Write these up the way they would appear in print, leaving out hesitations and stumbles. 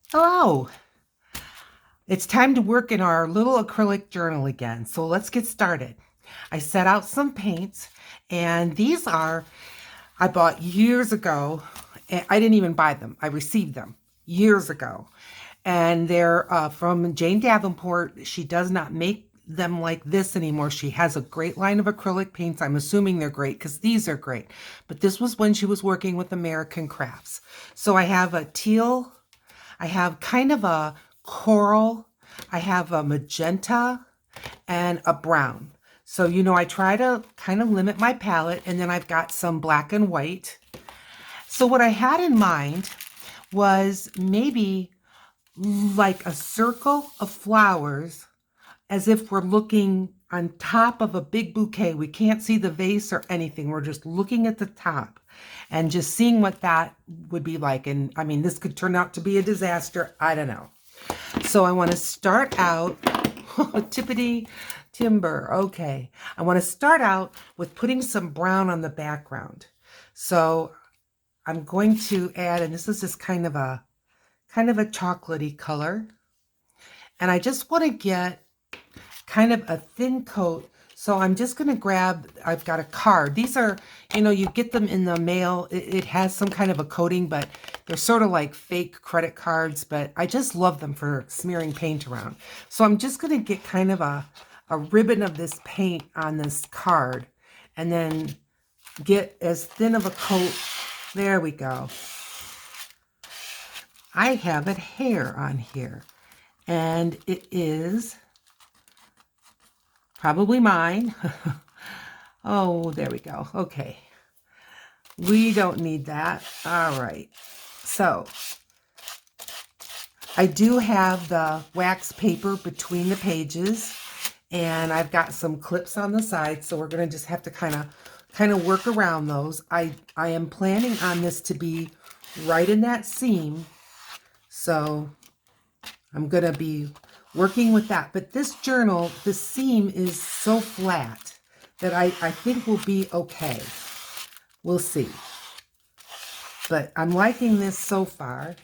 Hello! It's time to work in our little acrylic journal again, so let's get started. I set out some paints, and I bought years ago. I didn't even buy them, I received them years ago. And they're from Jane Davenport. She does not make them like this anymore. She has a great line of acrylic paints. I'm assuming they're great because these are great. But this was when she was working with American Crafts. So I have a teal, I have kind of a coral, I have a magenta, and a brown. So, I try to kind of limit my palette, and then I've got some black and white. So what I had in mind was maybe like a circle of flowers, as if we're looking on top of a big bouquet. We can't see the vase or anything. We're just looking at the top and just seeing what that would be like. And I mean, this could turn out to be a disaster. I don't know. So I want to start out, tippity timber. Okay. I want to start out with putting some brown on the background. So I'm going to add, and this is just kind of a chocolatey color. And I just want to get kind of a thin coat. So I'm just going to grab, I've got a card. These are, you get them in the mail. It has some kind of a coating, but they're sort of like fake credit cards, but I just love them for smearing paint around. So I'm just going to get kind of a ribbon of this paint on this card and then get as thin of a coat. There we go. I have it hair on here, and it is probably mine. Oh, there we go. Okay. We don't need that. All right. So I do have the wax paper between the pages, and I've got some clips on the side. So we're going to just have to kind of work around those. I am planning on this to be right in that seam. So I'm going to be working with that. But this journal, the seam is so flat that I think will be okay. We'll see. But I'm liking this so far.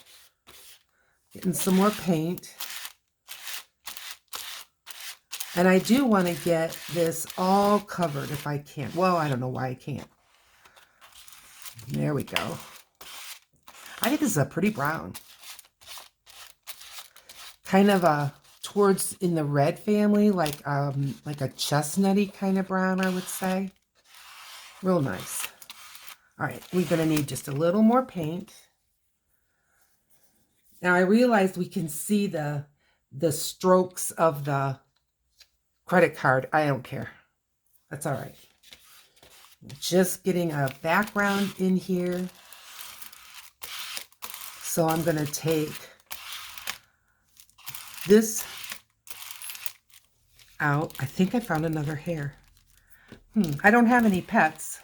Getting some more paint. And I do want to get this all covered if I can. Well, I don't know why I can't. There we go. I think this is a pretty brown. Kind of a towards in the red family, like a chestnutty kind of brown, I would say. Real nice. All right, we're going to need just a little more paint. Now I realized we can see the strokes of the credit card. I don't care. That's all right. Just getting a background in here. So I'm going to take this out. I think I found another hair. I don't have any pets,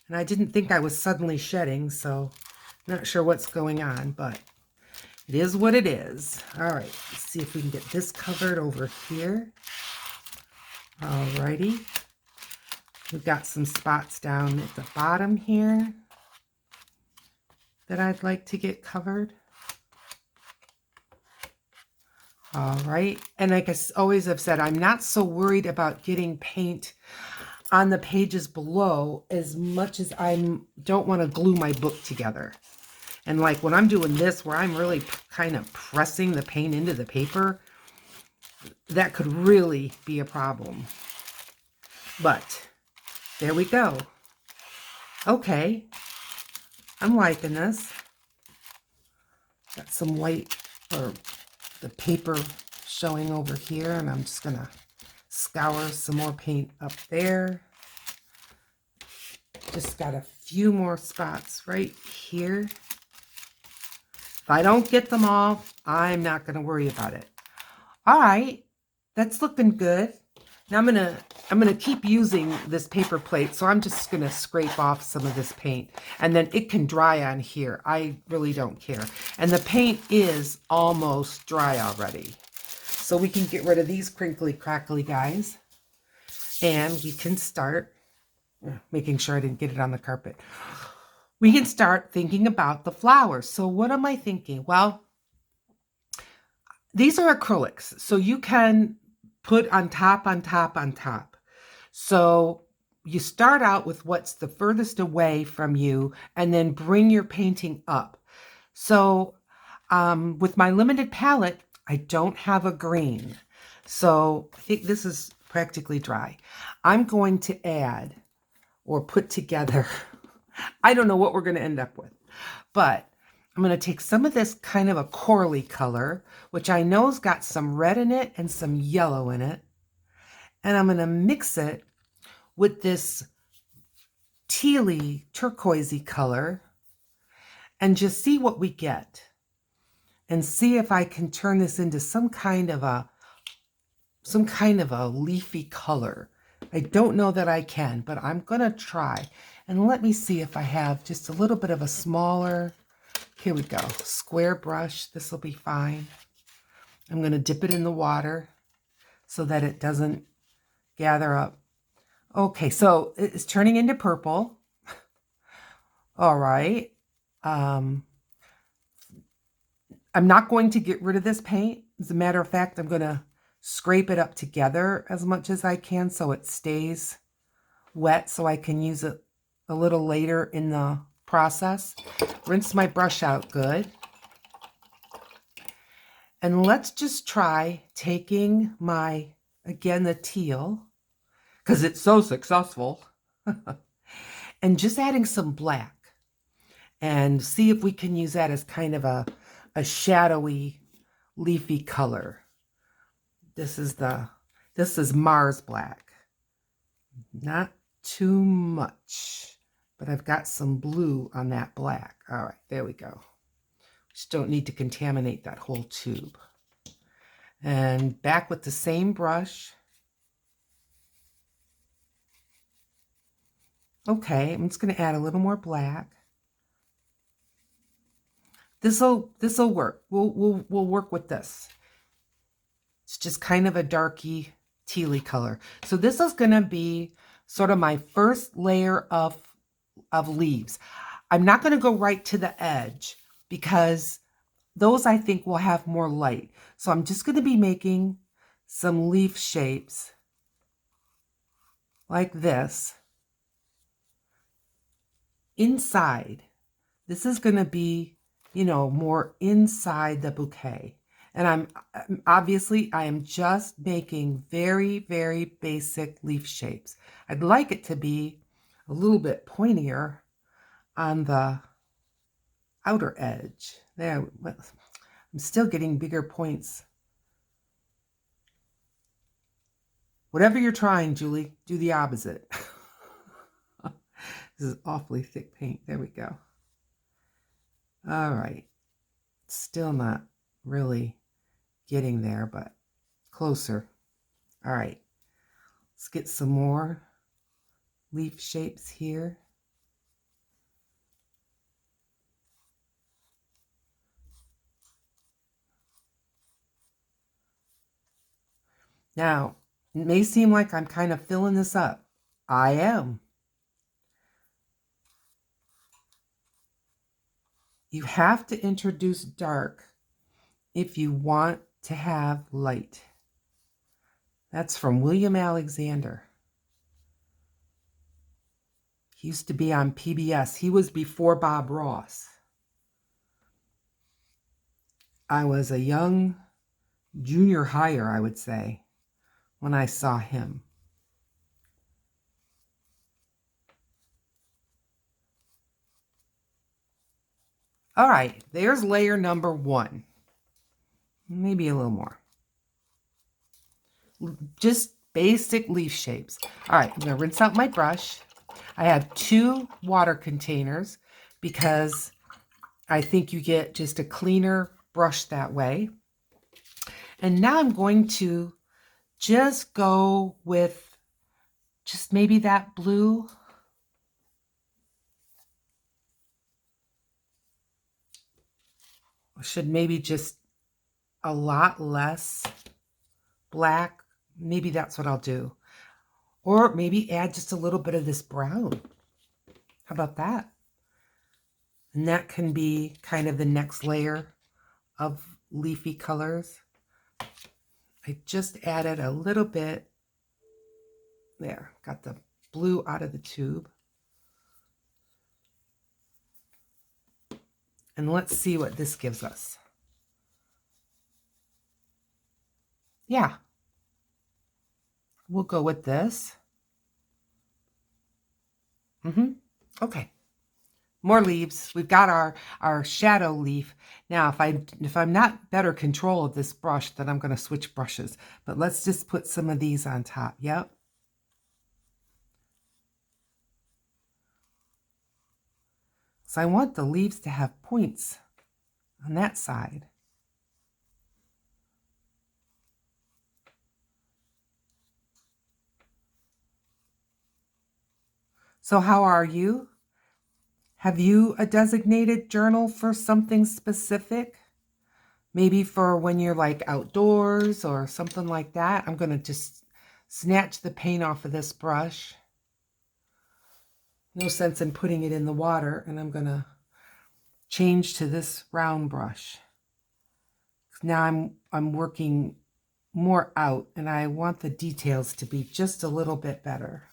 and I didn't think I was suddenly shedding, so I'm not sure what's going on, but it is what it is. All right, let's see if we can get this covered over here. All righty. We've got some spots down at the bottom here that I'd like to get covered. All right, and like I always have said, I'm not so worried about getting paint on the pages below as much as I don't want to glue my book together. And like when I'm doing this, where I'm really kind of pressing the paint into the paper, that could really be a problem. But there we go. Okay, I'm liking this. Got some white, or the paper showing over here, and I'm just gonna scour some more paint up there. Just got a few more spots right here. If I don't get them all, I'm not gonna worry about it. All right, that's looking good. Now I'm gonna keep using this paper plate, so I'm just gonna scrape off some of this paint, and then it can dry on here. I really don't care. And the paint is almost dry already. So we can get rid of these crinkly crackly guys, and we can start making sure I didn't get it on the carpet. We can start thinking about the flowers. So what am I thinking? Well, These are acrylics, so you can put on top, on top, on top. So you start out with what's the furthest away from you and then bring your painting up. So with my limited palette, I don't have a green. So I think this is practically dry. I'm going to add or put together, I don't know what we're going to end up with, but I'm going to take some of this kind of a corally color, which I know's got some red in it and some yellow in it. And I'm going to mix it with this tealy, turquoisey color and just see what we get. And see if I can turn this into some kind of a leafy color. I don't know that I can, but I'm going to try. And let me see if I have just a little bit of a smaller, here we go, square brush. This will be fine. I'm going to dip it in the water so that it doesn't gather up. Okay, so it's turning into purple. All right. I'm not going to get rid of this paint. As a matter of fact, I'm going to scrape it up together as much as I can so it stays wet so I can use it a little later in the process. Rinse my brush out good. And let's just try taking again, the teal, because it's so successful, and just adding some black and see if we can use that as kind of a shadowy, leafy color. This is Mars black. Not too much, but I've got some blue on that black. All right, there we go. Just don't need to contaminate that whole tube. And back with the same brush. Okay, I'm just going to add a little more black. This'll work. We'll work with this. It's just kind of a darky, tealy color. So this is going to be sort of my first layer of leaves. I'm not going to go right to the edge because those I think will have more light. So I'm just going to be making some leaf shapes like this inside. This is going to be, you know, more inside the bouquet. And I am just making very, very basic leaf shapes. I'd like it to be a little bit pointier on the outer edge. There, I'm still getting bigger points. Whatever you're trying, Julie, do the opposite. This is awfully thick paint. There we go. All right. Still not really getting there, but closer. All right. Let's get some more leaf shapes here. Now, it may seem like I'm kind of filling this up. I am. You have to introduce dark if you want to have light. That's from William Alexander. He used to be on PBS. He was before Bob Ross. I was a young junior higher, I would say, when I saw him. All right, there's layer number 1. Maybe a little more. Just basic leaf shapes. All right, I'm going to rinse out my brush. I have 2 water containers because I think you get just a cleaner brush that way. And now I'm going to just go with just maybe that blue. Should maybe just a lot less black. Maybe that's what I'll do. Or maybe add just a little bit of this brown. How about that? And that can be kind of the next layer of leafy colors. I just added a little bit there. Got the blue out of the tube. And let's see what this gives us. Yeah, we'll go with this. Okay. More leaves. We've got our shadow leaf. Now, if I'm not better control of this brush, then I'm going to switch brushes. But let's just put some of these on top. Yep. So I want the leaves to have points on that side. So how are you? Have you a designated journal for something specific? Maybe for when you're like outdoors or something like that. I'm going to just snatch the paint off of this brush. No sense in putting it in the water, and I'm going to change to this round brush. Now I'm working more out, and I want the details to be just a little bit better.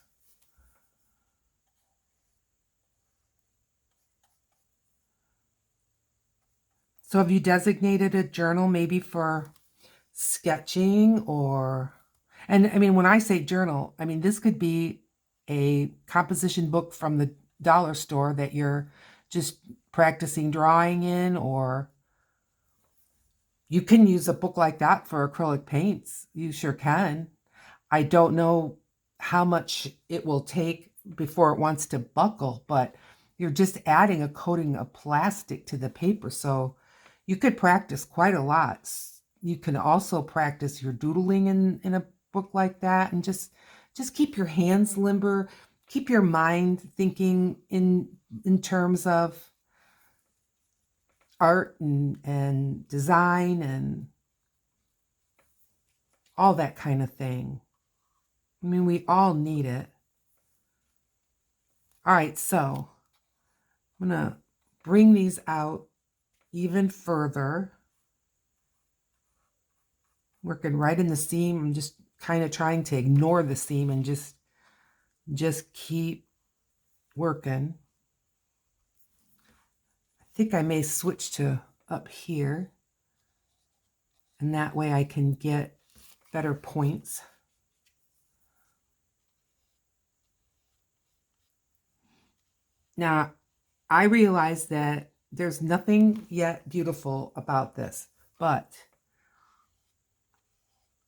So have you designated a journal maybe for sketching or... And I mean, when I say journal, I mean, this could be a composition book from the dollar store that you're just practicing drawing in, or you can use a book like that for acrylic paints. You sure can. I don't know how much it will take before it wants to buckle, but you're just adding a coating of plastic to the paper, so you could practice quite a lot. You can also practice your doodling in a book like that, and just keep your hands limber, keep your mind thinking in terms of art and design and all that kind of thing. I mean, we all need it. All right, so I'm gonna bring these out even further, working right in the seam. I'm just kind of trying to ignore the seam and just keep working. I think I may switch to up here, and that way I can get better points. Now, I realize that there's nothing yet beautiful about this, but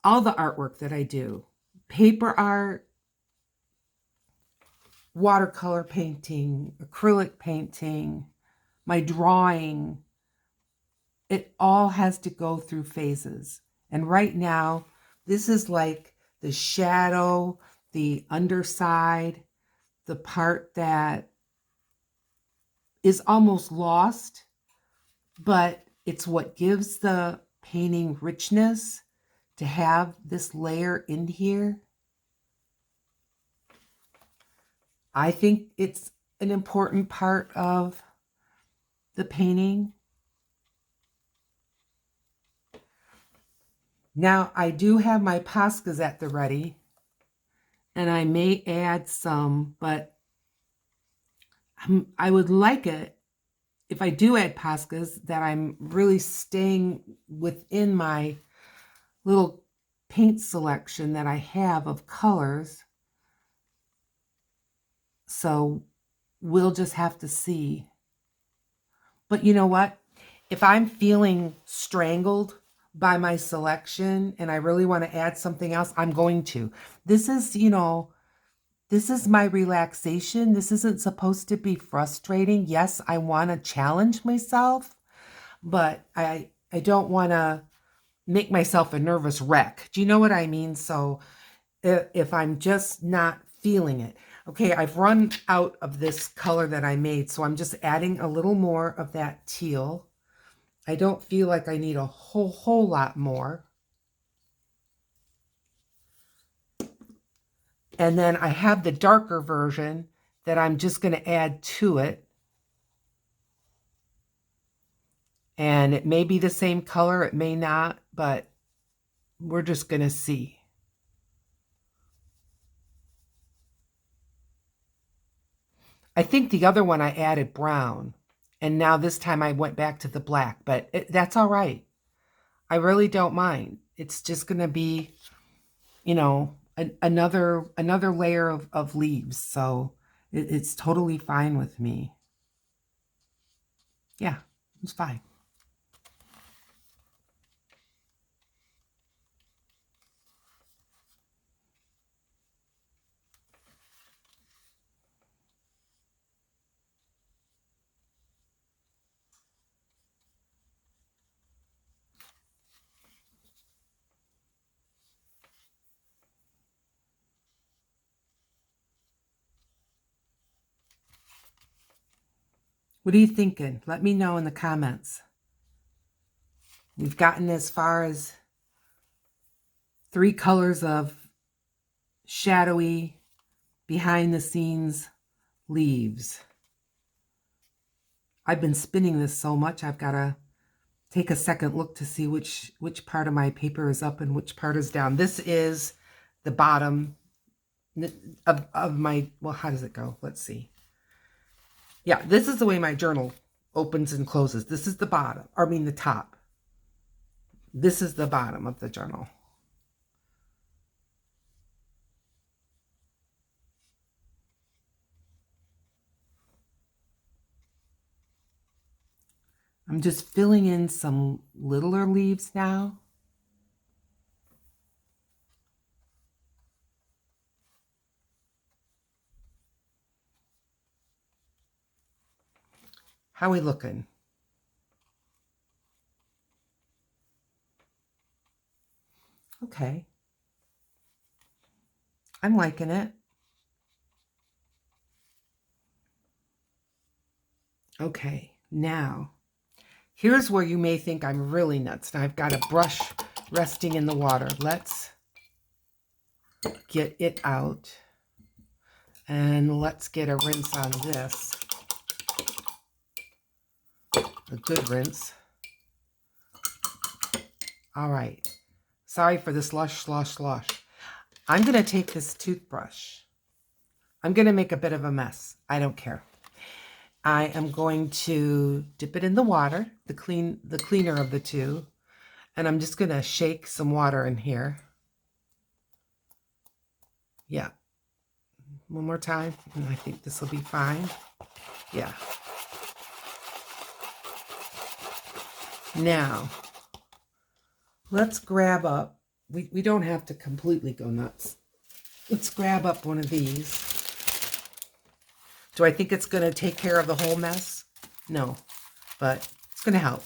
all the artwork that I do, paper art, watercolor painting, acrylic painting, my drawing, it all has to go through phases. And right now, this is like the shadow, the underside, the part that is almost lost, but it's what gives the painting richness to have this layer in here. I think it's an important part of the painting. Now, I do have my Poscas at the ready, and I may add some, but I would like it, if I do add Poscas, that I'm really staying within my little paint selection that I have of colors. So we'll just have to see. But you know what? If I'm feeling strangled by my selection and I really want to add something else, I'm going to. This is, you know, this is my relaxation. This isn't supposed to be frustrating. Yes, I want to challenge myself, but I don't want to make myself a nervous wreck. Do you know what I mean? So if I'm just not feeling it. Okay, I've run out of this color that I made, so I'm just adding a little more of that teal. I don't feel like I need a whole lot more. And then I have the darker version that I'm just going to add to it. And it may be the same color, it may not, but we're just going to see. I think the other one I added brown, and now this time I went back to the black, but that's all right. I really don't mind. It's just going to be, you know, another layer of leaves, so it's totally fine with me. Yeah, it's fine. What are you thinking? Let me know in the comments. We've gotten as far as 3 colors of shadowy, behind the scenes leaves. I've been spinning this so much, I've got to take a second look to see which part of my paper is up and which part is down. This is the bottom of my, well, how does it go? Let's see. Yeah, this is the way my journal opens and closes. This is the bottom, or I mean the top. This is the bottom of the journal. I'm just filling in some littler leaves now. How are we looking? Okay. I'm liking it. Okay, now, here's where you may think I'm really nuts. Now I've got a brush resting in the water. Let's get it out. And let's get a rinse on this. A good rinse. All right. Sorry for this slush. I'm going to take this toothbrush. I'm going to make a bit of a mess. I don't care. I am going to dip it in the water, the cleaner of the two, and I'm just going to shake some water in here. Yeah. One more time, and I think this will be fine. Yeah. Now, let's grab up. We don't have to completely go nuts. Let's grab up one of these. Do I think it's going to take care of the whole mess? No, but it's going to help.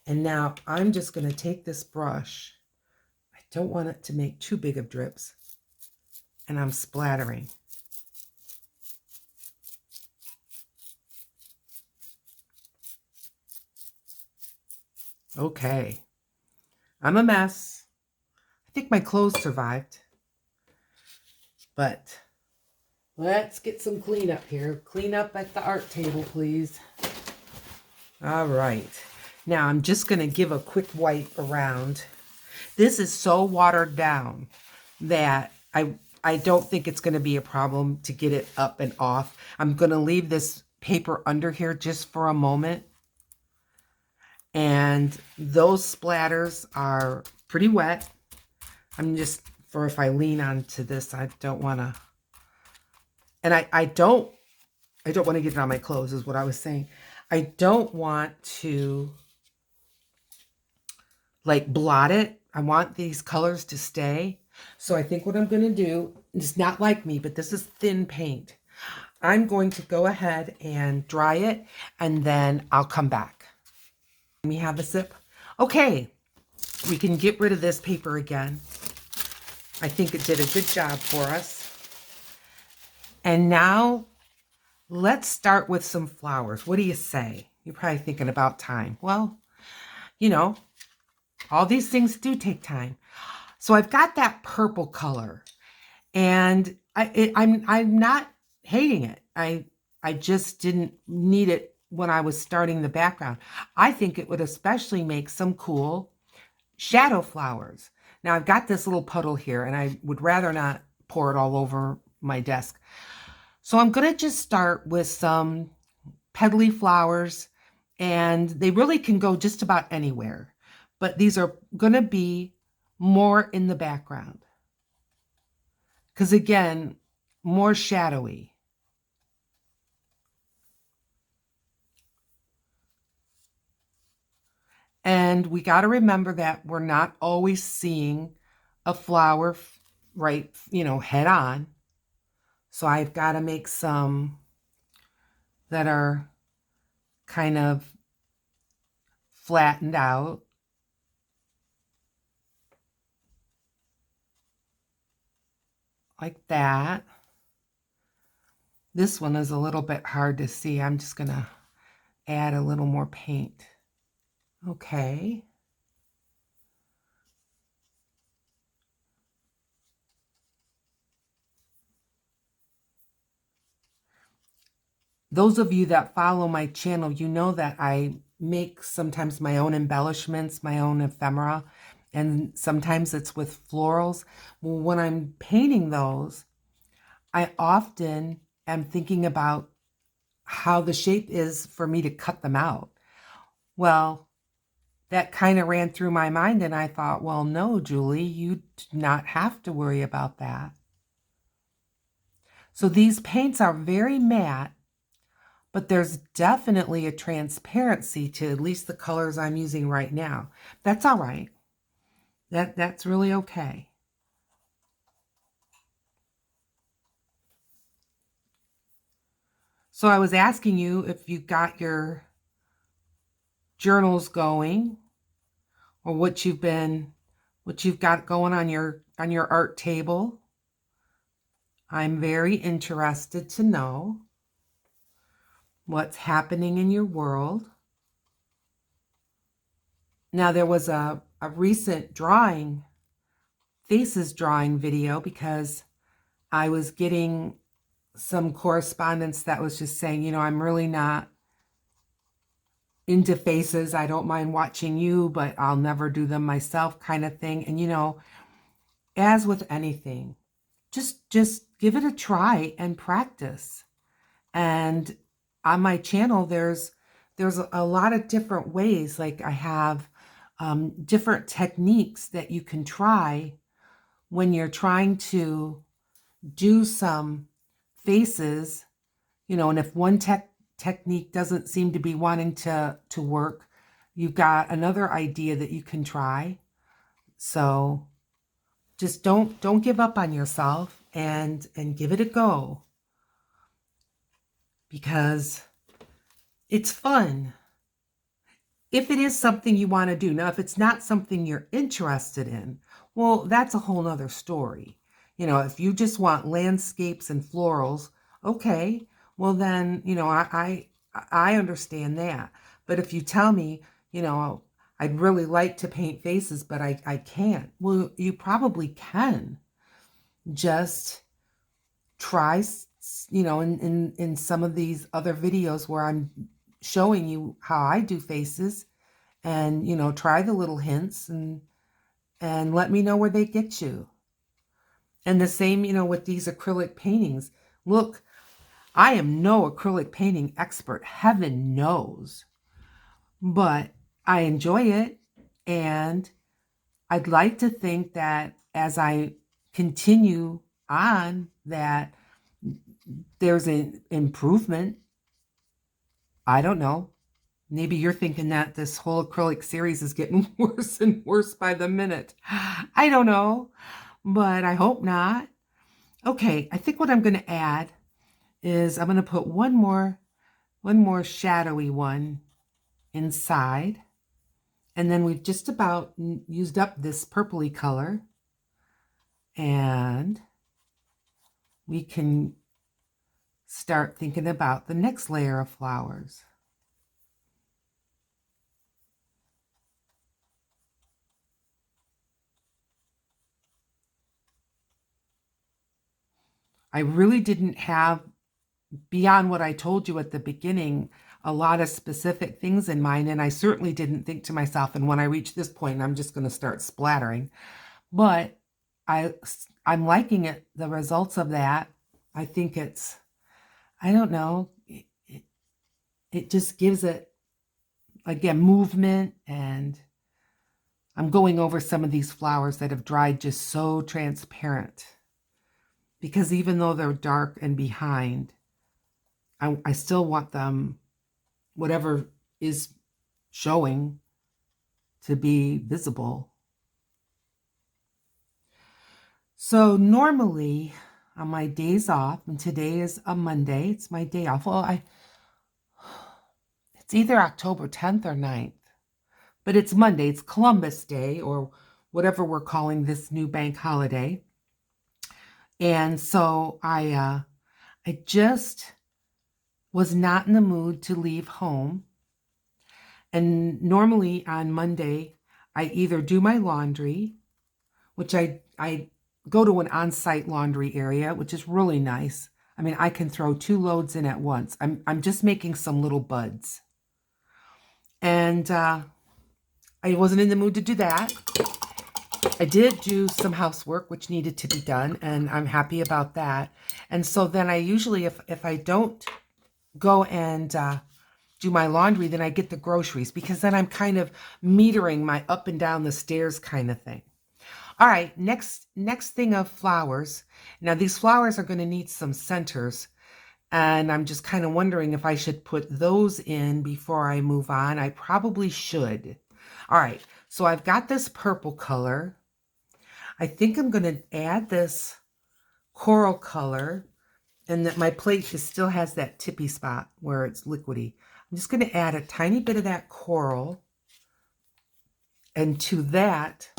And now I'm just going to take this brush. I don't want it to make too big of drips. And I'm splattering. Okay. I'm a mess. I think my clothes survived. But let's get some cleanup here. Clean up at the art table, please. All right. Now I'm just going to give a quick wipe around. This is so watered down that I don't think it's going to be a problem to get it up and off. I'm going to leave this paper under here just for a moment. And those splatters are pretty wet. I'm just, for if I lean onto this, I don't want to, and I don't want to get it on my clothes is what I was saying. I don't want to like blot it. I want these colors to stay. So I think what I'm going to do, it's not like me, but this is thin paint. I'm going to go ahead and dry it, and then I'll come back. Let me have a sip. Okay, we can get rid of this paper again. I think it did a good job for us. And now let's start with some flowers. What do you say? You're probably thinking about time. Well, you know, all these things do take time. So I've got that purple color, and I'm not hating it. I just didn't need it when I was starting the background. I think it would especially make some cool shadow flowers. Now I've got this little puddle here, and I would rather not pour it all over my desk. So I'm going to just start with some petally flowers, and they really can go just about anywhere. But these are going to be more in the background. Because again, more shadowy. And we got to remember that we're not always seeing a flower right, head on. So I've got to make some that are kind of flattened out. Like that. This one is a little bit hard to see. I'm just going to add a little more paint. Okay. Those of you that follow my channel, you know that I make sometimes my own embellishments, my own ephemera, and sometimes it's with florals. Well, when I'm painting those, I often am thinking about how the shape is for me to cut them out. Well, that kind of ran through my mind, and I thought, well, no, Julie, you do not have to worry about that. So these paints are very matte, but there's definitely a transparency to at least the colors I'm using right now. That's all right. That's really okay. So I was asking you if you got your journals going, or what you've got going on your art table. I'm very interested to know what's happening in your world. Now, there was a recent faces drawing video, because I was getting some correspondence that was just saying, I'm really not into faces. I don't mind watching you, but I'll never do them myself, kind of thing. And, as with anything, just give it a try and practice. And on my channel, there's a lot of different ways. Like, I have different techniques that you can try when you're trying to do some faces, and if one technique doesn't seem to be wanting to work, you've got another idea that you can try. So just don't give up on yourself, and give it a go, because it's fun. If it is something you want to do. Now, if it's not something you're interested in, well, that's a whole nother story. If you just want landscapes and florals, okay, well then, I understand that. But if you tell me, I'd really like to paint faces, but I can't. Well, you probably can. Just try, in some of these other videos where I'm showing you how I do faces, and try the little hints, and let me know where they get you. And the same, with these acrylic paintings. Look, I am no acrylic painting expert, heaven knows, but I enjoy it, and I'd like to think that as I continue on, that there's an improvement. I don't know. Maybe you're thinking that this whole acrylic series is getting worse and worse by the minute. I don't know, but I hope not. Okay, I think what I'm going to add is I'm going to put one more shadowy one inside. And then we've just about used up this purpley color. And we can start thinking about the next layer of flowers. I really didn't have, beyond what I told you at the beginning, a lot of specific things in mind, and I certainly didn't think to myself, and when I reach this point, I'm just going to start splattering. But I'm liking it, the results of that. I think it's, I don't know, it just gives it, again, movement. And I'm going over some of these flowers that have dried just so transparent. Because even though they're dark and behind, I still want them, whatever is showing, to be visible. So normally on my days off, and today is a Monday, it's my day off. Well, it's either October 10th or 9th, but it's Monday. It's Columbus Day, or whatever we're calling this new bank holiday. And so I just was not in the mood to leave home. And normally on Monday, I either do my laundry, which I go to an on-site laundry area, which is really nice. I mean, I can throw 2 loads in at once. I'm just making some little buds. And I wasn't in the mood to do that. I did do some housework, which needed to be done, and I'm happy about that. And so then I usually, if I don't go and do my laundry, then I get the groceries, because then I'm kind of metering my up and down the stairs kind of thing. All right, next thing of flowers. Now these flowers are going to need some centers, and I'm just kind of wondering if I should put those in before I move on. I probably should. All right, so I've got this purple color. I think I'm going to add this coral color, and that my plate still has that tippy spot where it's liquidy. I'm just going to add a tiny bit of that coral, and to that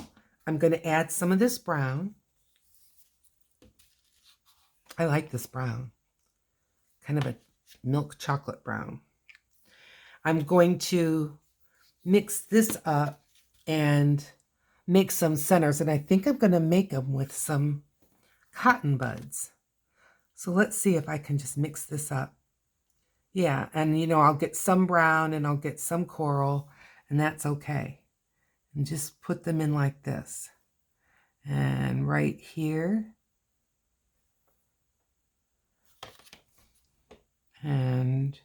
I'm going to add some of this brown. I like this brown, kind of a milk chocolate brown. I'm going to mix this up and make some centers, and I think I'm going to make them with some cotton buds. So let's see if I can just mix this up. Yeah, and you know, I'll get some brown and I'll get some coral, and that's okay. And just put them in like this. And right here. And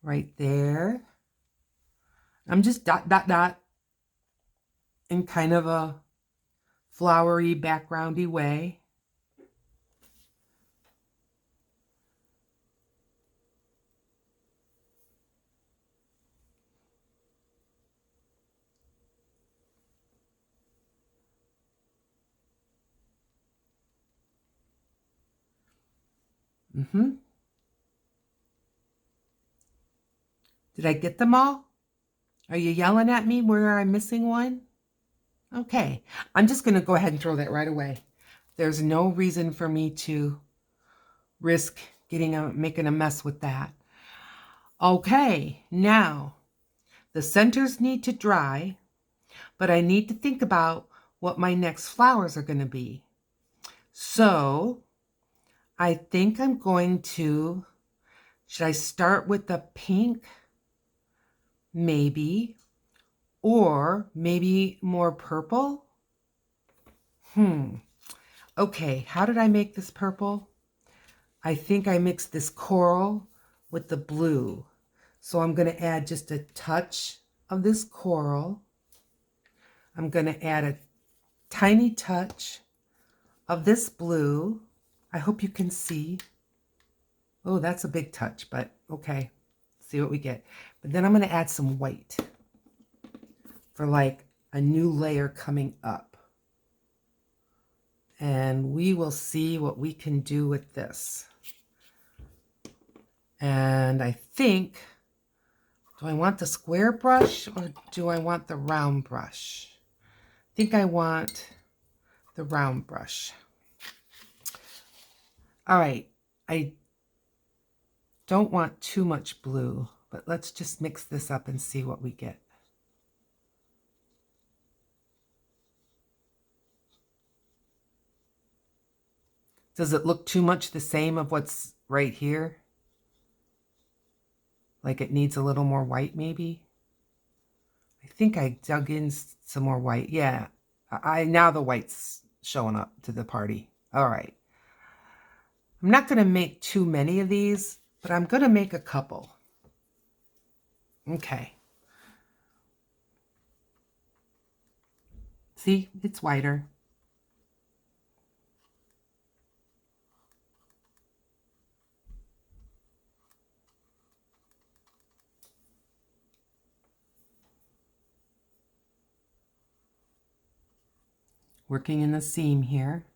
right there. I'm just dot, dot, dot in kind of a flowery, backgroundy way. Did I get them all? Are you yelling at me where I'm missing one? Okay, I'm just going to go ahead and throw that right away. There's no reason for me to risk making a mess with that. Okay, now the centers need to dry, but I need to think about what my next flowers are going to be. So I think I'm going to, should I start with the pink? Maybe. Or maybe more purple? Okay, how did I make this purple? I think I mixed this coral with the blue. So I'm going to add just a touch of this coral. I'm going to add a tiny touch of this blue. I hope you can see. Oh, that's a big touch, but okay. See what we get. But then I'm going to add some white for like a new layer coming up. And we will see what we can do with this. And I think, do I want the square brush or do I want the round brush? I think I want the round brush. All right, I don't want too much blue, but let's just mix this up and see what we get. Does it look too much the same of what's right here? Like it needs a little more white maybe? I think I dug in some more white. Yeah, Now the white's showing up to the party. All right. I'm not going to make too many of these, but I'm going to make a couple. Okay. See, it's whiter. Working in the seam here.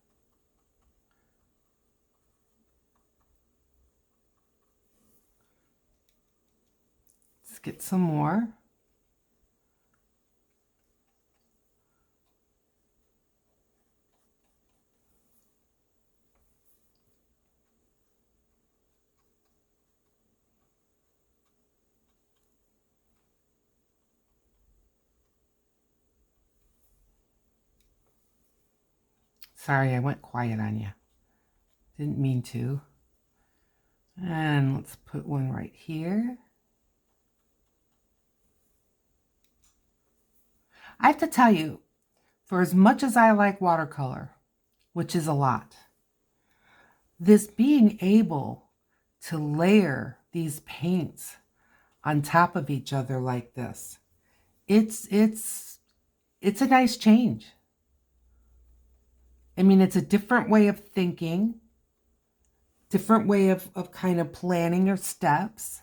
Let's get some more. Sorry, I went quiet on you. Didn't mean to. And let's put one right here. I have to tell you, for as much as I like watercolor, which is a lot, this being able to layer these paints on top of each other like this, it's a nice change. I mean, it's a different way of thinking, different way of kind of planning your steps,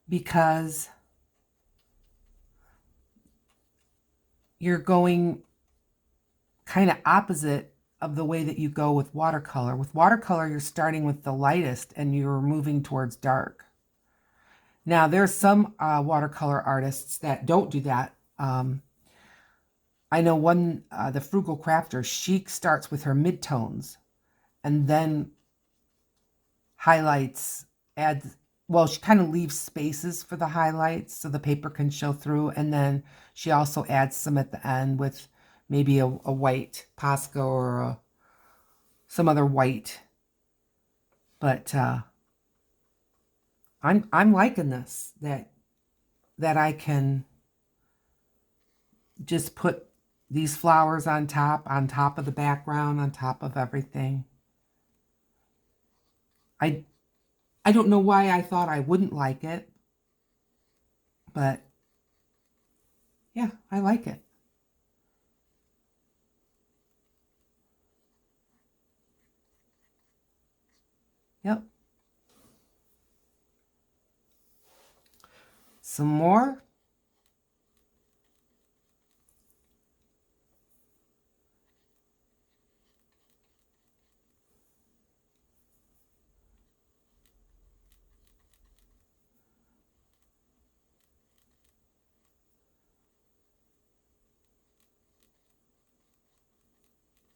because you're going kind of opposite of the way that you go with watercolor. With watercolor, you're starting with the lightest and you're moving towards dark. Now, there's some watercolor artists that don't do that. I know one, the Frugal Crafter, she starts with her midtones and then highlights, adds, well, she kind of leaves spaces for the highlights so the paper can show through. And then she also adds some at the end with maybe a white Posca or some other white. But I'm liking this, that I can just put these flowers on top of the background, on top of everything. I don't know why I thought I wouldn't like it, but yeah, I like it. Yep. Some more.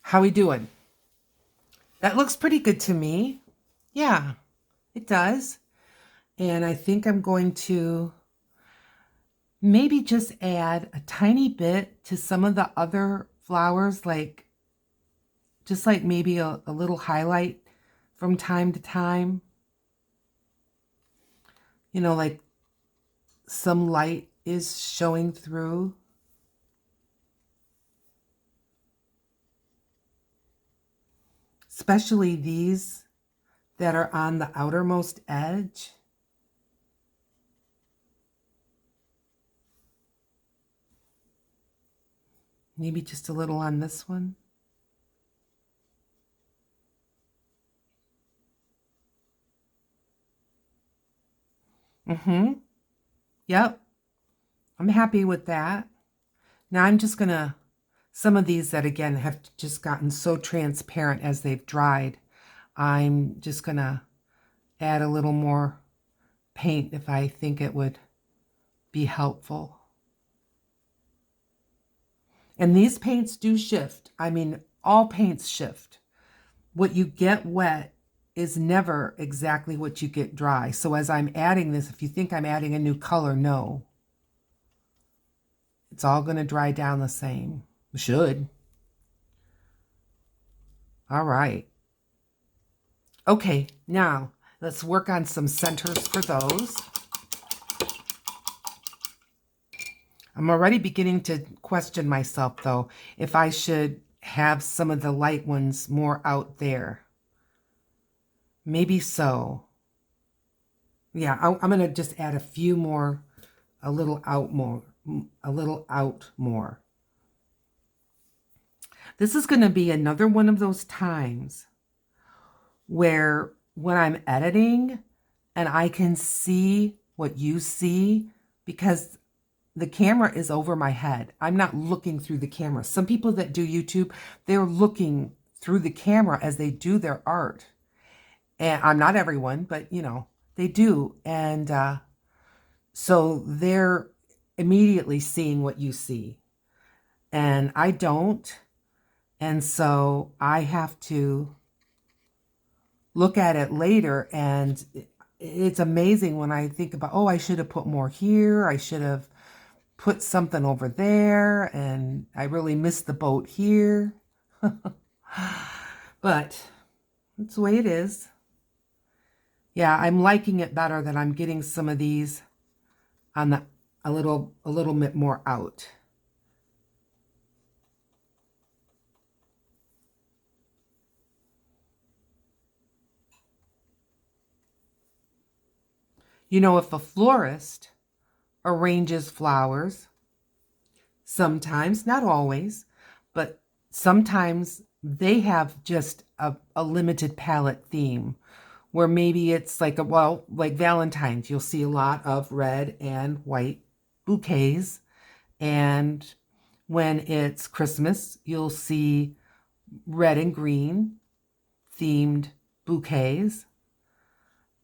How we doing? That looks pretty good to me. Yeah, it does. And I think I'm going to maybe just add a tiny bit to some of the other flowers, like just like maybe a little highlight from time to time. You know, like some light is showing through. Especially these that are on the outermost edge. Maybe just a little on this one. Yep. I'm happy with that. Now I'm just going to, some of these that again have just gotten so transparent as they've dried, I'm just going to add a little more paint if I think it would be helpful. And these paints do shift. I mean, all paints shift. What you get wet is never exactly what you get dry. So as I'm adding this, if you think I'm adding a new color, no. It's all going to dry down the same. It should. All right. Okay, now let's work on some centers for those. I'm already beginning to question myself, though, if I should have some of the light ones more out there. Maybe so. Yeah, I'm going to just add a few more, a little out more. This is going to be another one of those times where when I'm editing and I can see what you see, because the camera is over my head. I'm not looking through the camera. Some people that do YouTube, they're looking through the camera as they do their art. And I'm not everyone, but you know, they do. And so they're immediately seeing what you see. And I don't. And so I have to look at it later, and it's amazing when I think about, oh, I should have put more here. I should have put something over there, and I really missed the boat here. But that's the way it is. Yeah, I'm liking it better that I'm getting some of these on the a little bit more out. You know, if a florist arranges flowers, sometimes, not always, but sometimes they have just a limited palette theme where maybe it's like like Valentine's, you'll see a lot of red and white bouquets. And when it's Christmas, you'll see red and green themed bouquets.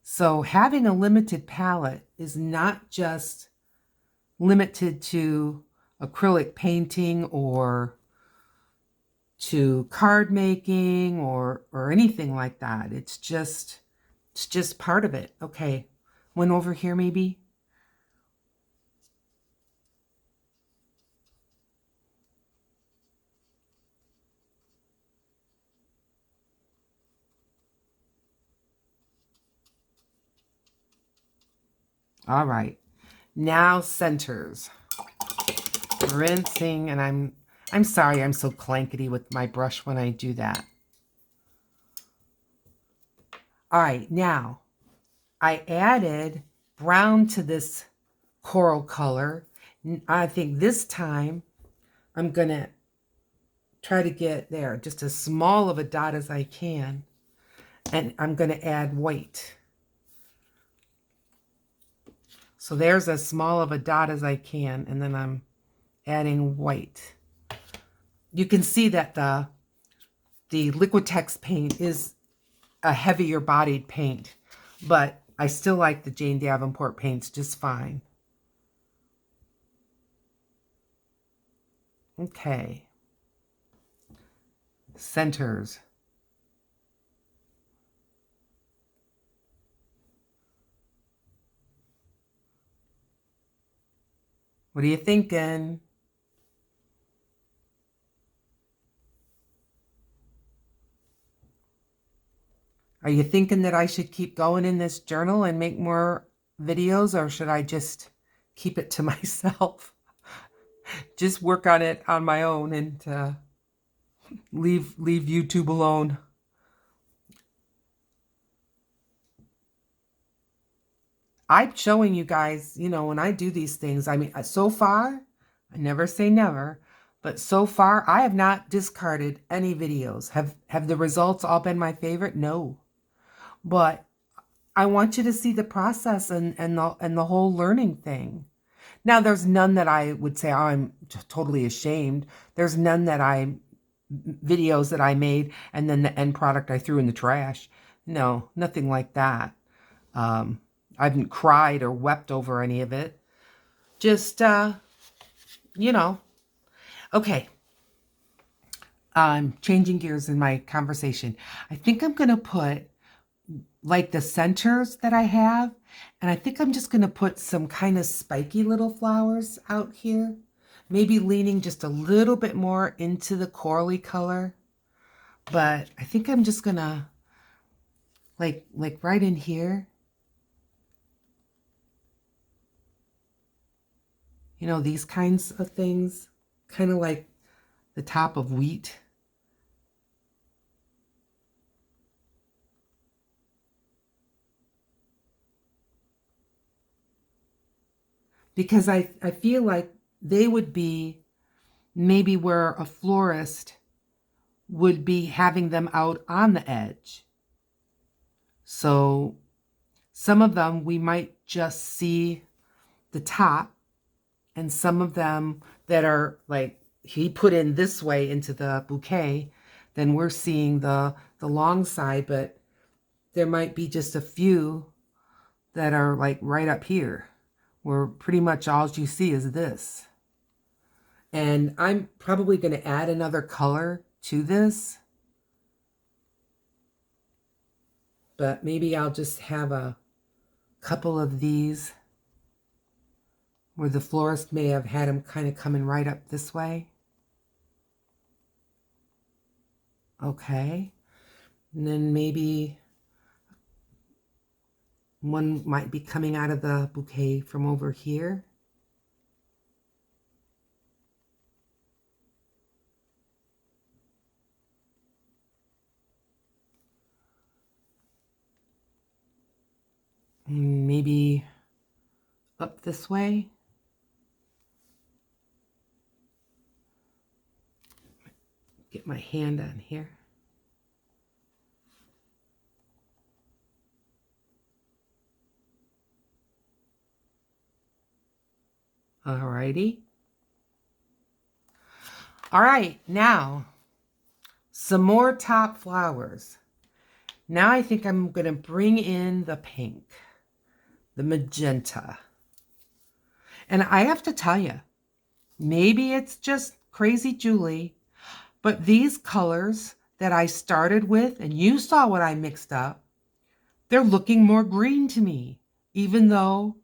So having a limited palette is not just limited to acrylic painting or to card making or anything like that. It's just part of it. Okay, one over here maybe. All right, now centers. Rinsing, and I'm sorry I'm so clankety with my brush when I do that. All right, now I added brown to this coral color. I think this time I'm gonna try to get there just as small of a dot as I can, and I'm gonna add white. So there's as small of a dot as I can, and then I'm adding white. You can see that the Liquitex paint is a heavier bodied paint, but I still like the Jane Davenport paints just fine. Okay. Centers. What are you thinking? Are you thinking that I should keep going in this journal and make more videos, or should I just keep it to myself? Just work on it on my own and leave YouTube alone. I'm showing you guys, you know, when I do these things, I mean, so far, I never say never, but so far, I have not discarded any videos. Have the results all been my favorite? No. But I want you to see the process and the whole learning thing. Now, there's none that I would say, oh, I'm totally ashamed. There's none that videos that I made and then the end product I threw in the trash. No, nothing like that. I haven't cried or wept over any of it. Just, you know. Okay. I'm changing gears in my conversation. I think I'm going to put like the centers that I have, and I think I'm just going to put some kind of spiky little flowers out here. Maybe leaning just a little bit more into the corally color. But I think I'm just going to like right in here. You know, these kinds of things, kind of like the top of wheat. Because I feel like they would be maybe where a florist would be having them out on the edge. So some of them we might just see the top, and some of them that are like he put in this way into the bouquet, then we're seeing the long side, but there might be just a few that are like right up here where pretty much all you see is this. And I'm probably going to add another color to this, but maybe I'll just have a couple of these where the florist may have had them kind of coming right up this way. Okay. And then maybe one might be coming out of the bouquet from over here. Maybe up this way. Get my hand on here. Alrighty. All right, now some more top flowers. Now I think I'm going to bring in the pink, the magenta. And I have to tell you, maybe it's just crazy Julie, but these colors that I started with, and you saw what I mixed up, they're looking more green to me, even though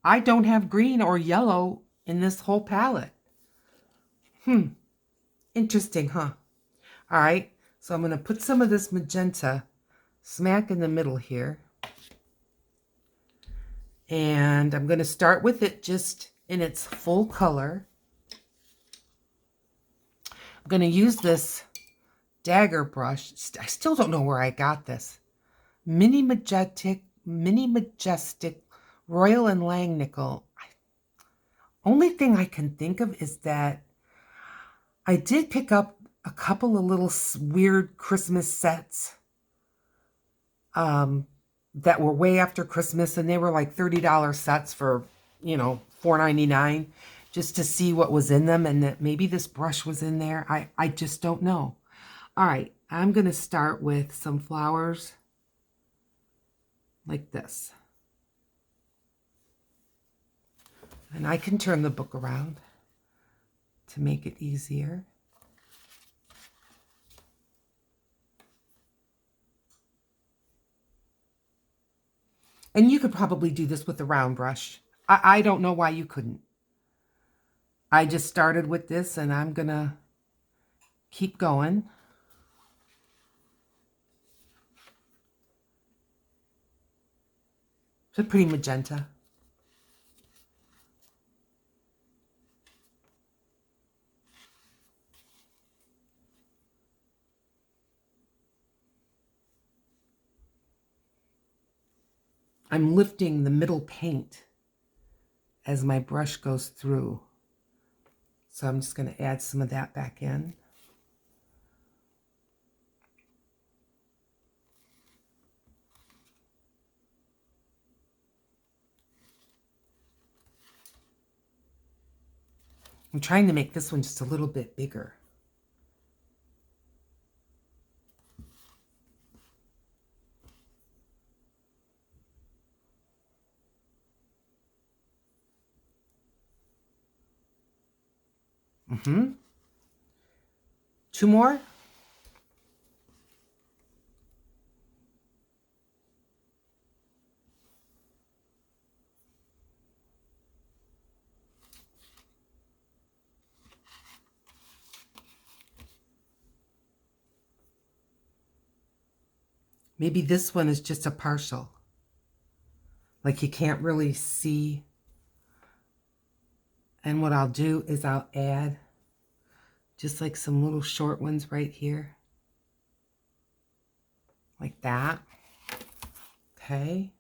I don't have green or yellow in this whole palette. Interesting, huh? All right, so I'm going to put some of this magenta smack in the middle here. And I'm going to start with it just in its full color. I'm going to use this dagger brush. I still don't know where I got this. Mini Majestic Royal and Langnickel. Only thing I can think of is that I did pick up a couple of little weird Christmas sets that were way after Christmas, and they were like $30 sets for, you know, $4.99, just to see what was in them, and that maybe this brush was in there. I just don't know. All right, I'm going to start with some flowers like this. And I can turn the book around to make it easier. And you could probably do this with a round brush. I don't know why you couldn't. I just started with this, and I'm going to keep going. It's a pretty magenta. I'm lifting the middle paint as my brush goes through. So I'm just going to add some of that back in. I'm trying to make this one just a little bit bigger. Two more. Maybe this one is just a partial. Like you can't really see And what I'll do is I'll add just like some little short ones right here. Like that. Okay.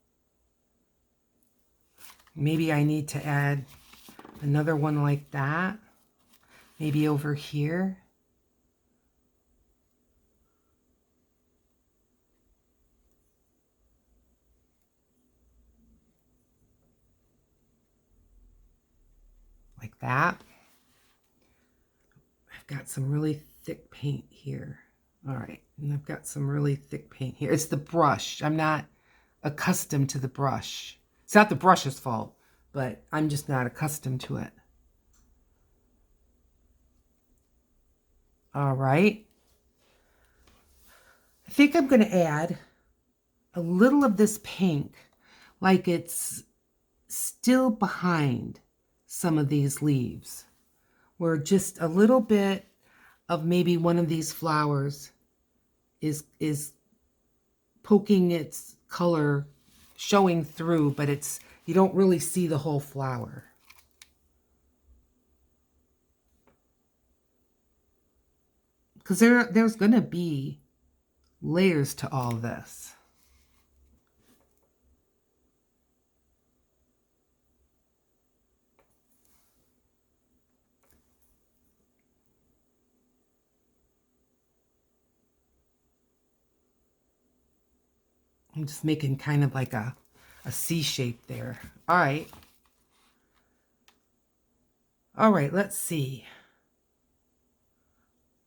Maybe I need to add another one like that. Maybe over here. Like that. I've got some really thick paint here. All right, and I've got some really thick paint here. It's the brush. I'm not accustomed to the brush. It's not the brush's fault, but I'm just not accustomed to it. All right. I think I'm going to add a little of this pink, like it's still behind some of these leaves, where just a little bit of maybe one of these flowers is poking its color, showing through, but you don't really see the whole flower. Because there's going to be layers to all this. I'm just making kind of like a C shape there. All right. All right, let's see.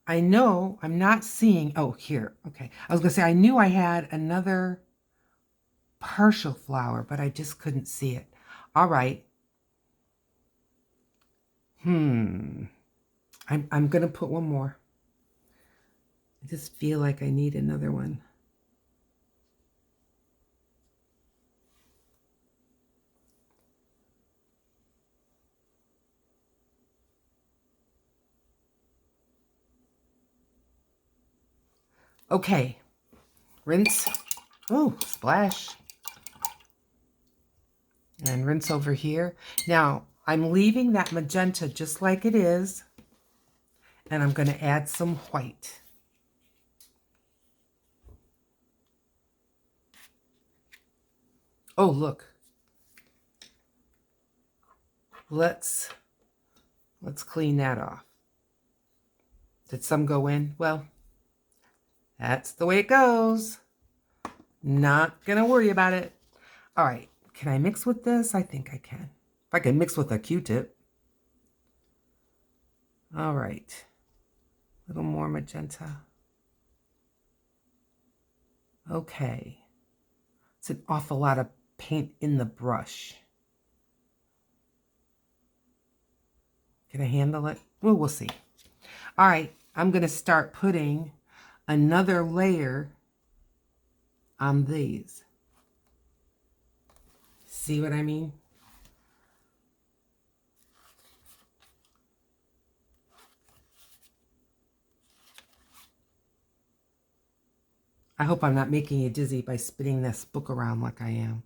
I know I'm not seeing, oh, here. Okay. I was going to say I knew I had another partial flower, but I just couldn't see it. All right. I'm going to put one more. I just feel like I need another one. Okay, rinse. Oh, splash. And rinse over here. Now, I'm leaving that magenta just like it is. And I'm going to add some white. Oh, look. Let's clean that off. Did some go in? Well, that's the way it goes. Not going to worry about it. All right. Can I mix with this? I think I can. If I can mix with a Q-tip. All right. A little more magenta. Okay. It's an awful lot of paint in the brush. Can I handle it? Well, we'll see. All right. I'm going to start putting another layer on these. See what I mean? I hope I'm not making you dizzy by spinning this book around like I am.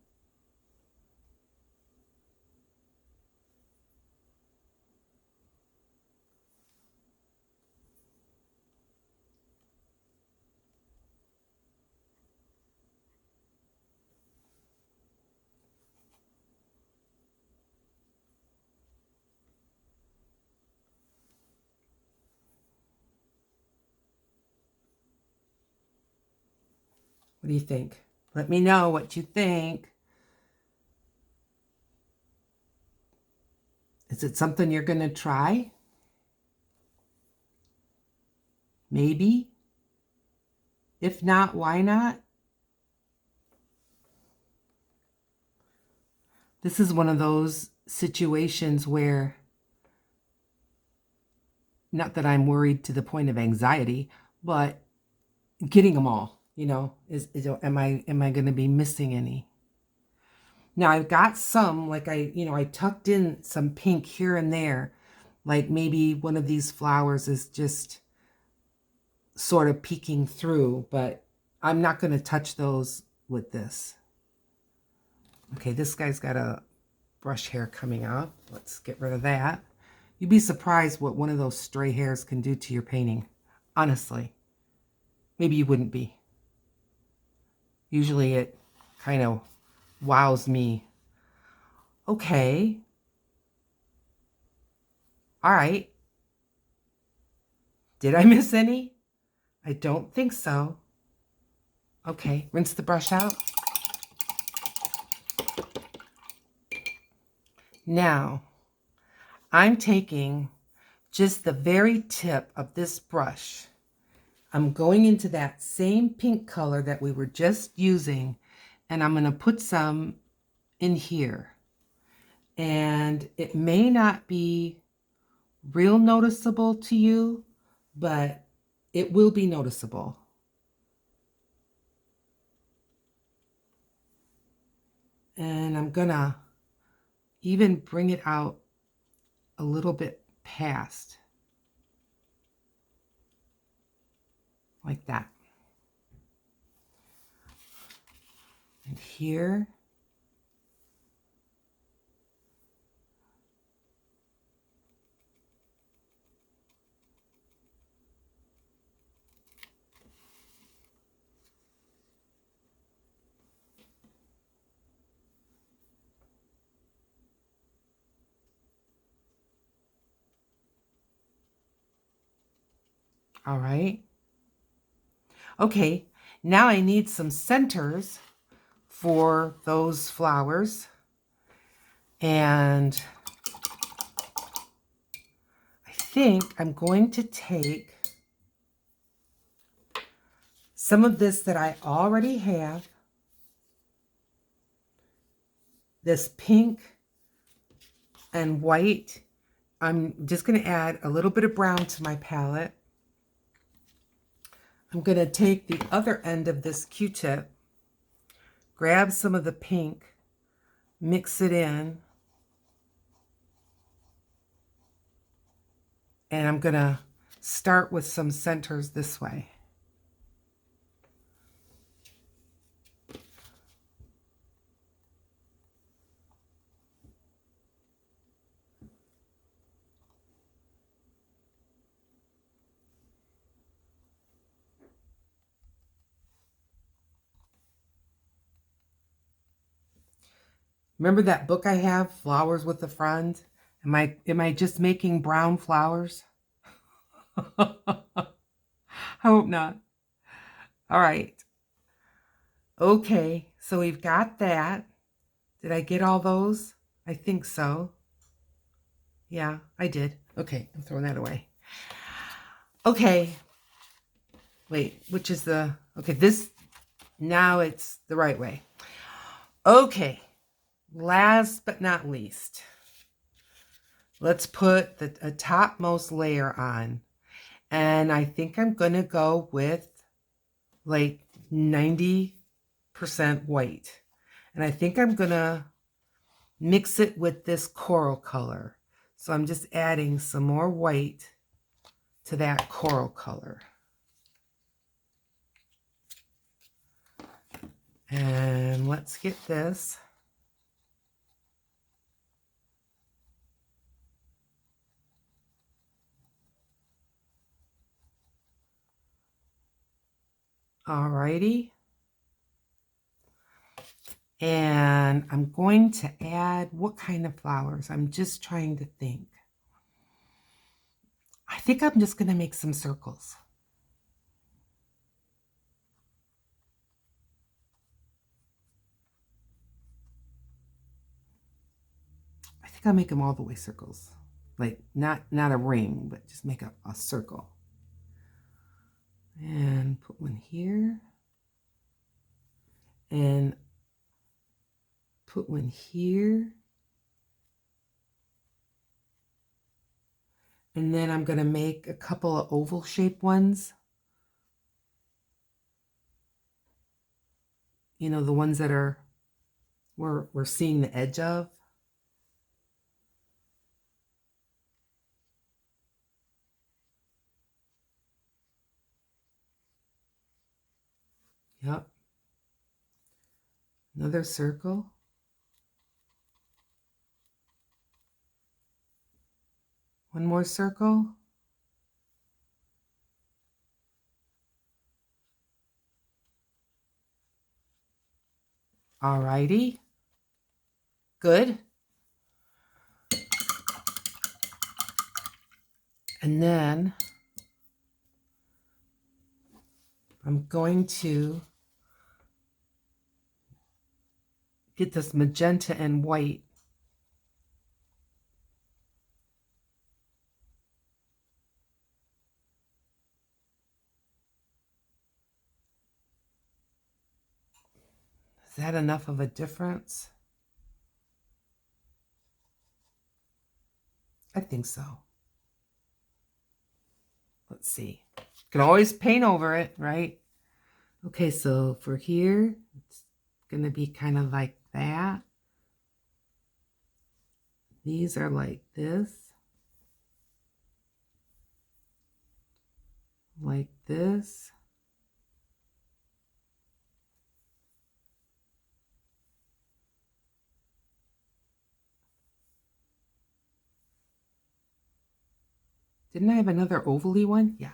What do you think? Let me know what you think. Is it something you're going to try? Maybe. If not, why not? This is one of those situations where, not that I'm worried to the point of anxiety, but getting them all, you know, am I going to be missing any? Now I've got some, like I tucked in some pink here and there, like maybe one of these flowers is just sort of peeking through, but I'm not going to touch those with this. Okay, this guy's got a brush hair coming up. Let's get rid of that. You'd be surprised what one of those stray hairs can do to your painting. Honestly. Maybe you wouldn't be. Usually it kind of wows me. Okay. All right. Did I miss any? I don't think so. Okay, rinse the brush out. Now, I'm taking just the very tip of this brush. I'm going into that same pink color that we were just using, and I'm going to put some in here. And it may not be real noticeable to you, but it will be noticeable. And I'm going to even bring it out a little bit past. Like that. And here. All right. Okay, now I need some centers for those flowers. And I think I'm going to take some of this that I already have, this pink and white. I'm just going to add a little bit of brown to my palette. I'm going to take the other end of this Q-tip, grab some of the pink, mix it in, and I'm going to start with some centers this way. Remember that book I have, Flowers with a Friend? Am I just making brown flowers? I hope not. All right. Okay, so we've got that. Did I get all those? I think so. Yeah, I did. Okay, I'm throwing that away. Okay. Wait, which is the... Okay, this... Now it's the right way. Okay. Last but not least, let's put a topmost layer on. And I think I'm going to go with like 90% white. And I think I'm going to mix it with this coral color. So I'm just adding some more white to that coral color. And let's get this. Alrighty. And I'm going to add what kind of flowers? I'm just trying to think. I think I'm just going to make some circles. I think I'll make them all the way circles. Like not a ring, but just make a circle. And put one here. And put one here. And then I'm going to make a couple of oval shaped ones. You know, the ones that are we're seeing the edge of. Yep. Another circle. One more circle. Alrighty. Good. And then I'm going to get this magenta and white. Is that enough of a difference? I think so. Let's see. Can always paint over it, right? Okay, so for here, it's going to be kind of like that. These are like this. Like this. Didn't I have another ovally one? Yeah.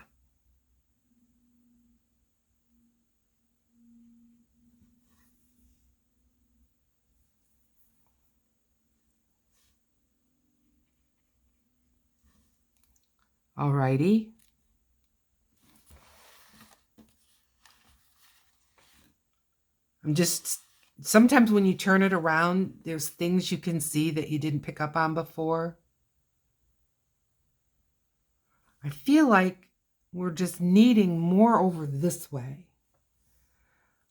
Alrighty. I'm just, sometimes when you turn it around, there's things you can see that you didn't pick up on before. I feel like we're just needing more over this way.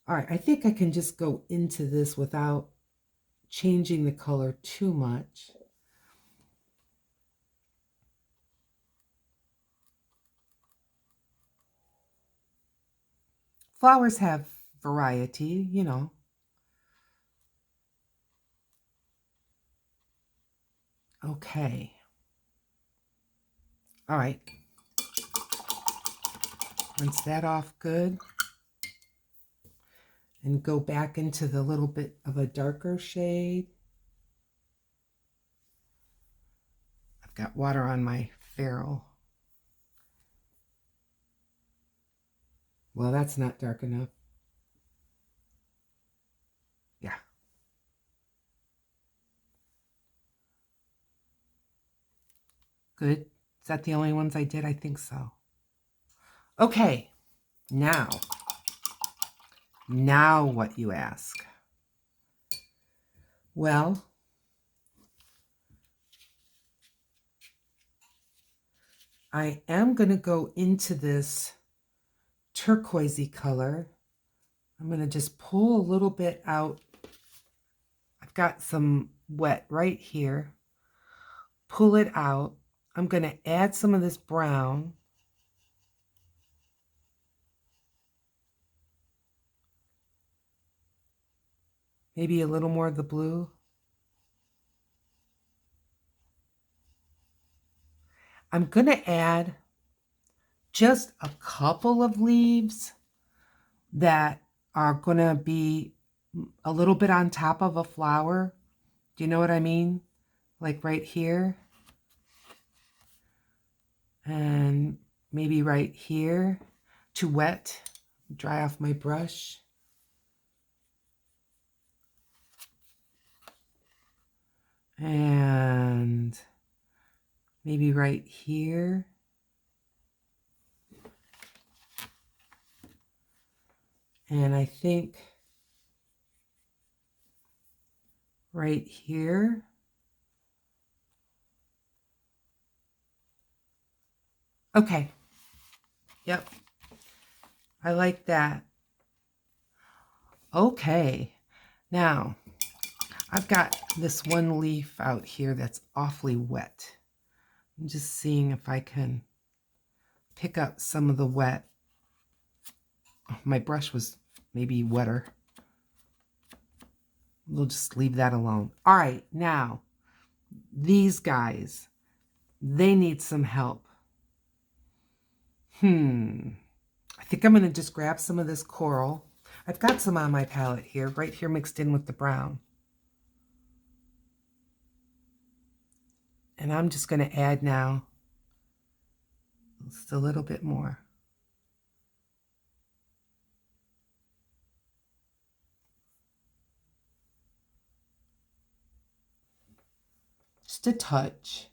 All right, I think I can just go into this without changing the color too much. Flowers have variety, you know. Okay. All right. Rinse that off good. And go back into the little bit of a darker shade. I've got water on my ferrule. Well, that's not dark enough. Yeah. Good. Is that the only ones I did? I think so. Okay. Now what, you ask? Well, I am going to go into this turquoisey color. I'm going to just pull a little bit out. I've got some wet right here. Pull it out. I'm going to add some of this brown. Maybe a little more of the blue. I'm going to add just a couple of leaves that are going to be a little bit on top of a flower. Do you know what I mean? Like right here. And maybe right here. Too wet. Dry off my brush. And maybe right here. And I think right here. Okay. Yep. I like that. Okay. Now, I've got this one leaf out here that's awfully wet. I'm just seeing if I can pick up some of the wet. My brush was maybe wetter. We'll just leave that alone. All right, now, these guys, they need some help. I think I'm going to just grab some of this coral. I've got some on my palette here, right here mixed in with the brown. And I'm just going to add now Just a little bit more. Just a touch.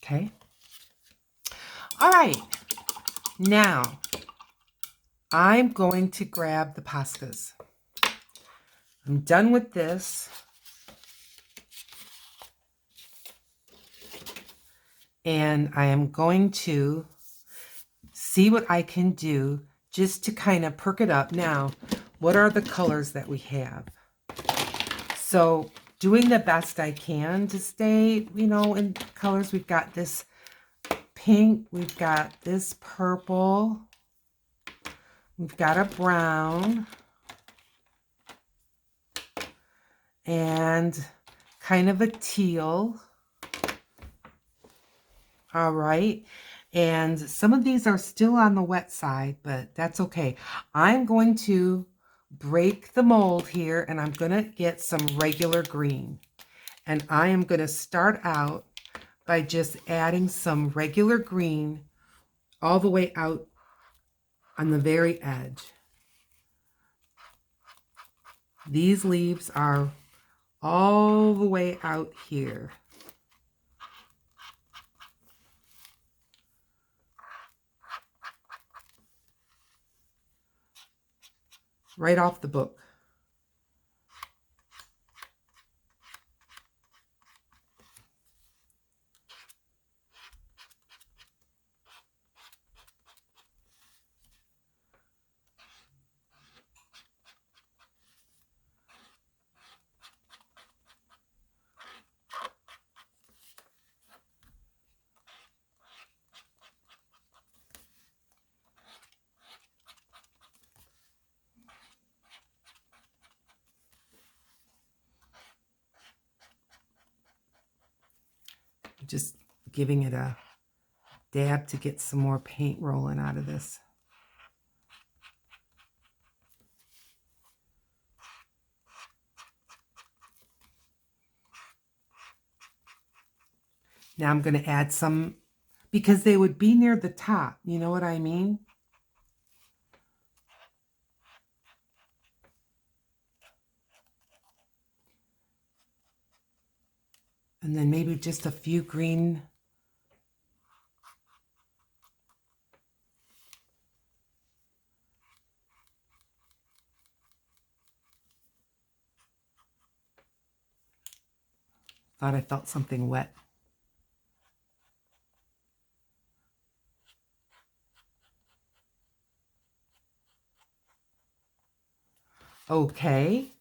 Okay. All right. Now, I'm going to grab the pastas. I'm done with this. And I am going to see what I can do just to kind of perk it up. Now, what are the colors that we have? So, doing the best I can to stay, in colors. We've got this pink, we've got this purple, we've got a brown, and kind of a teal. All right. And some of these are still on the wet side, but that's okay. I'm going to break the mold here, and I'm going to get some regular green. And I am going to start out by just adding some regular green all the way out on the very edge. These leaves are all the way out here. Right off the book. Just giving it a dab to get some more paint rolling out of this. Now I'm going to add some, because they would be near the top. You know what I mean? And then maybe just a few green. Thought I felt something wet. Okay.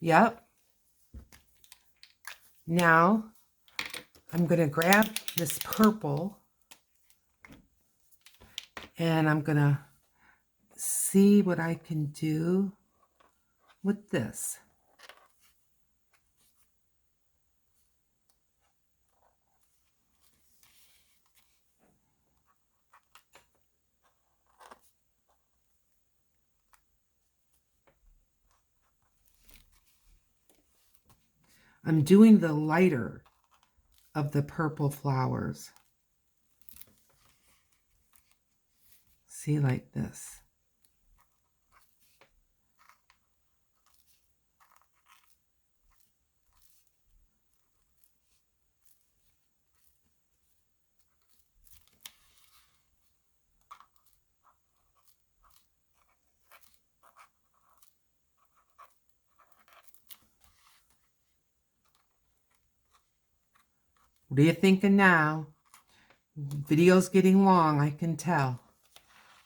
Yep. Now I'm going to grab this purple and I'm going to see what I can do with this. I'm doing the lighter of the purple flowers. See, like this. What are you thinking now? Video's getting long, I can tell.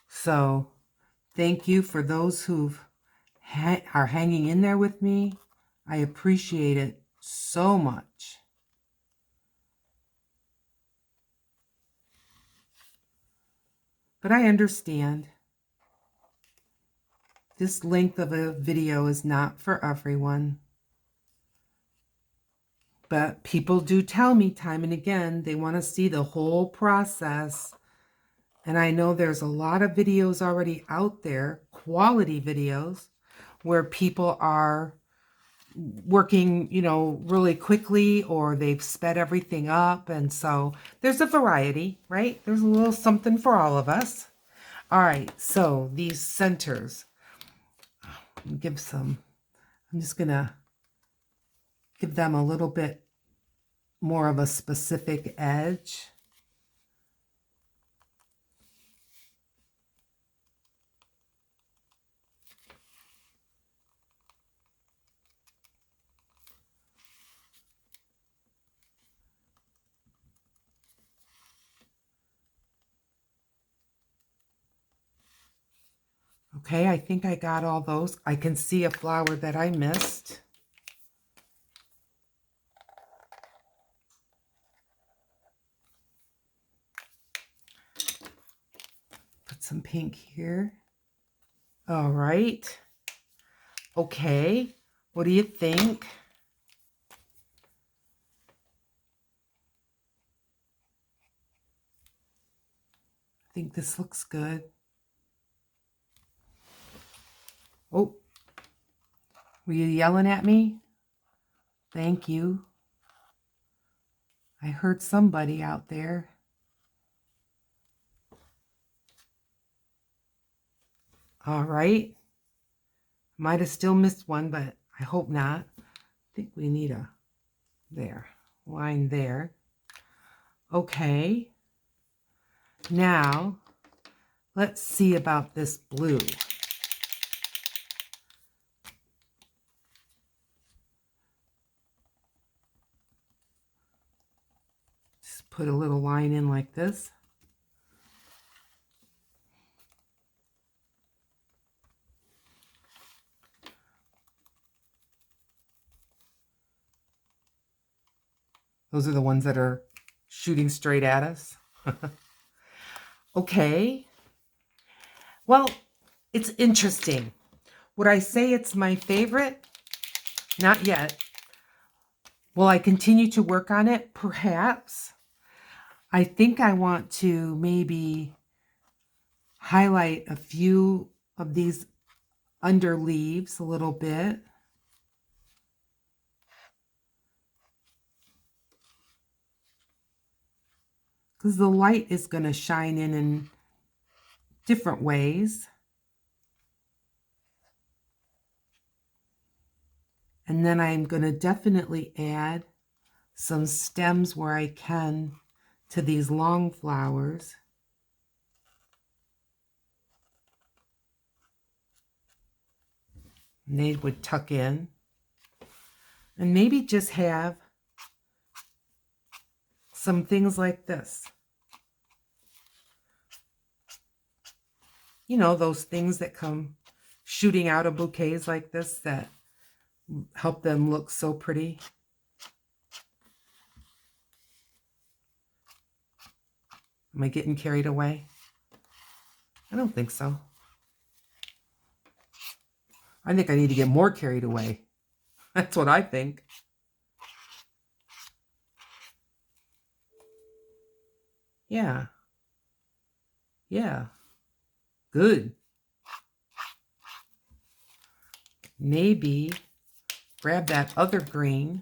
So, thank you for those who are hanging in there with me. I appreciate it so much. But I understand. This length of a video is not for everyone. But people do tell me time and again, they want to see the whole process. And I know there's a lot of videos already out there, quality videos, where people are working, you know, really quickly, or they've sped everything up. And so there's a variety, right? There's a little something for all of us. All right, so these centers, give some, I'm just gonna give them a little bit more of a specific edge. Okay, I think I got all those. I can see a flower that I missed. Put some pink here. All right. Okay, what do you think? I think this looks good. Oh, were you yelling at me? Thank you. I heard somebody out there. All right. Might have still missed one, but I hope not. I think we need a, there, line there. Okay. Now, let's see about this blue. Just put a little line in like this. Those are the ones that are shooting straight at us. Okay. Well, it's interesting. Would I say it's my favorite? Not yet. Will I continue to work on it? Perhaps. I think I want to maybe highlight a few of these under leaves a little bit. Because the light is going to shine in different ways. And then I'm going to definitely add some stems where I can to these long flowers. And they would tuck in. And maybe just have some things like this. You know, those things that come shooting out of bouquets like this that help them look so pretty. Am I getting carried away? I don't think so. I think I need to get more carried away. That's what I think. Yeah. Yeah. Good. Maybe grab that other green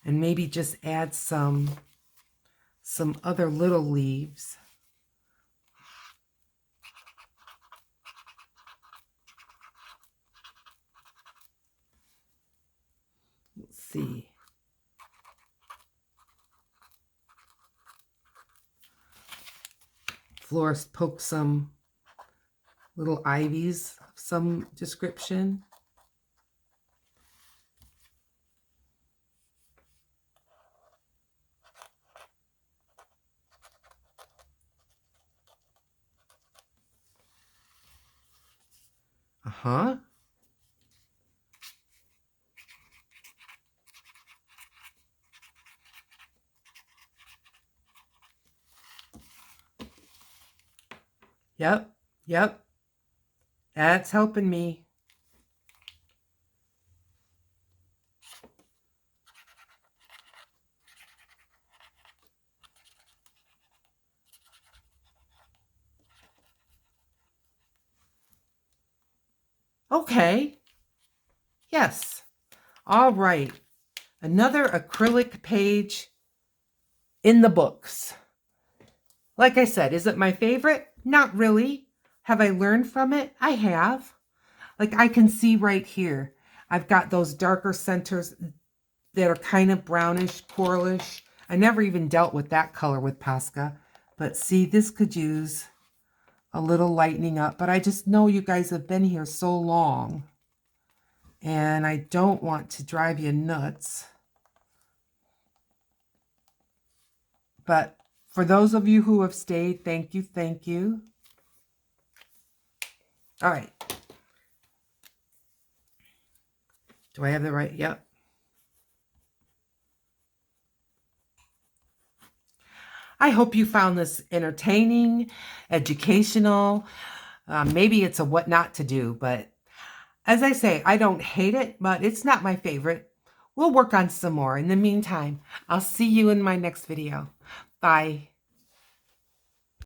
and maybe just add some other little leaves. Let's see. Florist poke some little ivies of some description. Uh-huh. Yep. Yep. That's helping me. Okay. Yes. All right. Another acrylic page in the books. Like I said, is it my favorite? Not really. Have I learned from it? I have. Like I can see right here, I've got those darker centers that are kind of brownish, coralish. I never even dealt with that color with Posca. But see, this could use a little lightening up. But I just know you guys have been here so long. And I don't want to drive you nuts. But for those of you who have stayed, thank you, thank you. All right. Do I have the right? Yep. I hope you found this entertaining, educational. Maybe it's a what not to do, but as I say, I don't hate it, but it's not my favorite. We'll work on some more. In the meantime, I'll see you in my next video. Bye.